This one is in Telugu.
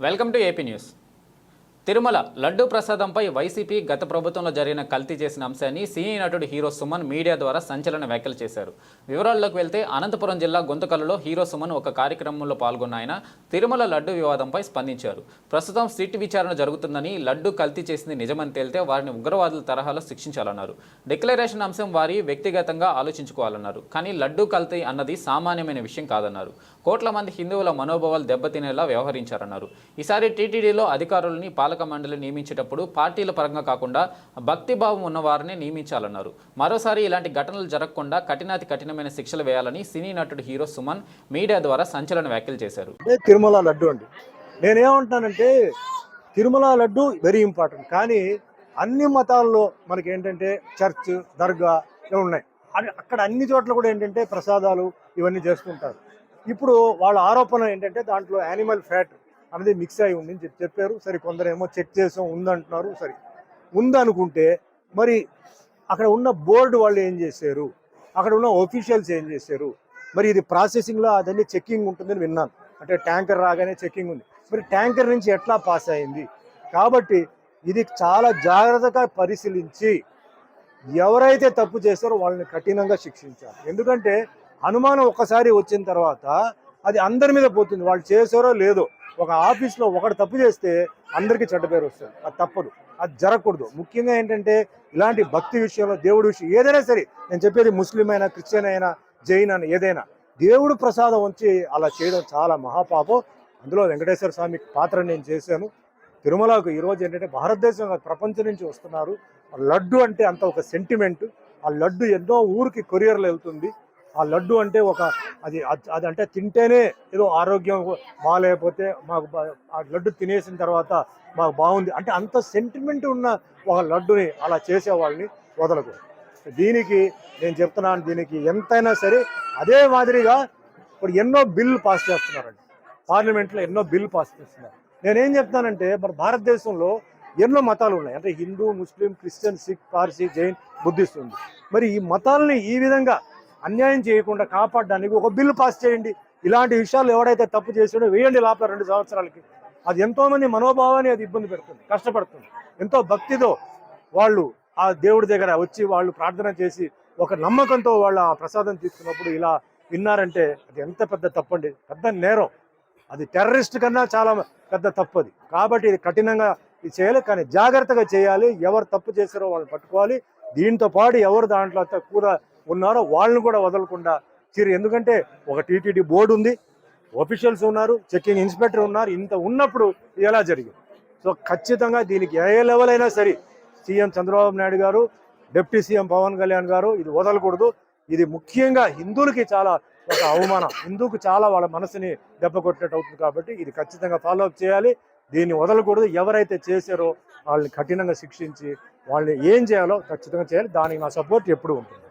Welcome to AP news. Tirumala laddu ప్రసాదంపై వైసీపీ గత ప్రభుత్వంలో జరిగిన కల్తీ చేసిన అంశాన్ని సినీ నటుడు హీరో సుమన్ మీడియా ద్వారా సంచలన వ్యాఖ్యలు చేశారు. వివరాల్లోకి వెళ్తే అనంతపురం జిల్లా గుంతకల్లులో హీరో సుమన్ ఒక కార్యక్రమంలో పాల్గొన్న ఆయన తిరుమల లడ్డు వివాదంపై స్పందించారు. ప్రస్తుతం సిట్ విచారణ జరుగుతుందని, లడ్డు కల్తీ చేసింది నిజమని తేలితే వారిని ఉగ్రవాదుల తరహాలో శిక్షించాలన్నారు. డిక్లరేషన్ అంశం వారి వ్యక్తిగతంగా ఆలోచించుకోవాలన్నారు. కానీ లడ్డు కల్తీ అన్నది సామాన్యమైన విషయం కాదన్నారు. కోట్ల మంది హిందువుల మనోభావాలు దెబ్బతినేలా వ్యవహరించారన్నారు. ఈసారి టీటీడీలో అధికారులని పాలక మండలి నియమించేటప్పుడు పార్టీల పరంగా కాకుండా భక్తిభావం ఉన్న వారిని నియమించాలన్నారు. మరోసారి ఇలాంటి ఘటనలు జరగకుండా కఠినాతి కఠినమైన శిక్షలు వేయాలని సినీ నటుడు హీరో సుమన్ మీడియా ద్వారా సంచలన వ్యాఖ్యలు చేశారు. తిరుమల లడ్డు అండి, నేనేమంటానంటే తిరుమల లడ్డు వెరీ ఇంపార్టెంట్. కానీ అన్ని మతాల్లో మనకి ఏంటంటే చర్చ్, దర్గా ఉన్నాయి. అక్కడ అన్ని చోట్ల కూడా ఏంటంటే ప్రసాదాలు ఇవన్నీ చేస్తుంటారు. ఇప్పుడు వాళ్ళ ఆరోపణ ఏంటంటే దాంట్లో యానిమల్ ఫ్యాట్ అనేది మిక్స్ అయి ఉంది అని చెప్పారు. సరే, కొందరేమో చెక్ చేసాం ఉందంటున్నారు. సరే, ఉందనుకుంటే మరి అక్కడ ఉన్న బోర్డు వాళ్ళు ఏం చేశారు, అక్కడ ఉన్న ఒఫీషియల్స్ ఏం చేశారు? మరి ఇది ప్రాసెసింగ్లో అదన్నీ చెక్కింగ్ ఉంటుందని విన్నాను. అంటే ట్యాంకర్ రాగానే చెక్కింగ్ ఉంది. మరి ట్యాంకర్ నుంచి ఎట్లా పాస్ అయింది? కాబట్టి ఇది చాలా జాగ్రత్తగా పరిశీలించి ఎవరైతే తప్పు చేస్తారో వాళ్ళని కఠినంగా శిక్షించాలి. ఎందుకంటే అనుమానం ఒక్కసారి వచ్చిన తర్వాత అది అందరి మీద పోతుంది. వాళ్ళు చేశారో లేదో. ఒక ఆఫీస్లో ఒకటి తప్పు చేస్తే అందరికీ చెడ్డ పేరు వస్తుంది. అది తప్పదు, అది జరగకూడదు. ముఖ్యంగా ఏంటంటే ఇలాంటి భక్తి విషయంలో, దేవుడి విషయం ఏదైనా సరే, నేను చెప్పేది ముస్లిం అయినా, క్రిస్టియన్ అయినా, జైన్ అయినా, ఏదైనా దేవుడు ప్రసాదం వచ్చి అలా చేయడం చాలా మహాపాపం. అందులో వెంకటేశ్వర స్వామి పాత్ర నేను చేశాను. తిరుమలకు ఈరోజు ఏంటంటే భారతదేశం ప్రపంచం నుంచి వస్తున్నారు. లడ్డు అంటే అంత ఒక సెంటిమెంట్. ఆ లడ్డు ఎన్నో ఊరికి కొరియర్లో వెళ్తుంది. ఆ లడ్డు అంటే ఒక అది అంటే తింటేనే ఏదో ఆరోగ్యం బాగాలేకపోతే మాకు ఆ లడ్డు తినేసిన తర్వాత మాకు బాగుంది అంటే అంత సెంటిమెంట్ ఉన్న ఒక లడ్డుని అలా చేసేవాళ్ళని వదలకూడదు. దీనికి నేను చెప్తున్నాను, దీనికి ఎంతైనా సరే అదే మాదిరిగా ఇప్పుడు ఎన్నో బిల్లు పాస్ చేస్తున్నారండి. పార్లమెంట్లో ఎన్నో బిల్లు పాస్ చేస్తున్నారు. నేనేం చెప్తానంటే మన భారతదేశంలో ఎన్నో మతాలు ఉన్నాయి. అంటే Hindu, Muslim, Christian, Sikh, Parsi, Jain, Buddhist ఉంది. మరి ఈ మతాలని ఈ విధంగా అన్యాయం చేయకుండా కాపాడడానికి ఒక బిల్లు పాస్ చేయండి. ఇలాంటి విషయాలు ఎవడైతే తప్పు చేసాడో వేయండి లోపల 2 సంవత్సరాలకి. అది ఎంతోమంది మనోభావాన్ని అది ఇబ్బంది పెడుతుంది, కష్టపడుతుంది. ఎంతో భక్తితో వాళ్ళు ఆ దేవుడి దగ్గర వచ్చి వాళ్ళు ప్రార్థన చేసి ఒక నమ్మకంతో వాళ్ళ ఆ ప్రసాదం తీసుకున్నప్పుడు ఇలా విన్నారంటే అది ఎంత పెద్ద తప్పండి, పెద్ద నేరం. అది టెర్రరిస్ట్ కన్నా చాలా పెద్ద తప్పు అది. కాబట్టి ఇది కఠినంగా ఇది చేయాలి, కానీ జాగ్రత్తగా చేయాలి. ఎవరు తప్పు చేశారో వాళ్ళని పట్టుకోవాలి. దీంతో పాటు ఎవరు దాంట్లో కూడా ఉన్నారో వాళ్ళని కూడా వదలకుండా ఎందుకంటే ఒక టీటీడీ బోర్డు ఉంది, ఆఫీషియల్స్ ఉన్నారు, చెక్కింగ్ ఇన్స్పెక్టర్ ఉన్నారు. ఇంత ఉన్నప్పుడు ఎలా జరిగింది? సో ఖచ్చితంగా దీనికి ఏ లెవెల్ అయినా సరే సీఎం చంద్రబాబు నాయుడు గారు, డిప్యూటీ సీఎం పవన్ కళ్యాణ్ గారు ఇది వదలకూడదు. ఇది ముఖ్యంగా హిందువులకి చాలా ఒక అవమానం, హిందూకు చాలా వాళ్ళ మనసుని దెబ్బ కొట్టినట్టు అవుతుంది. కాబట్టి ఇది ఖచ్చితంగా ఫాలోఅప్ చేయాలి. దీన్ని వదలకూడదు. ఎవరైతే చేశారో వాళ్ళని కఠినంగా శిక్షించి వాళ్ళని ఏం చేయాలో ఖచ్చితంగా చేయాలి. దానికి నా సపోర్ట్ ఎప్పుడు ఉంటుంది.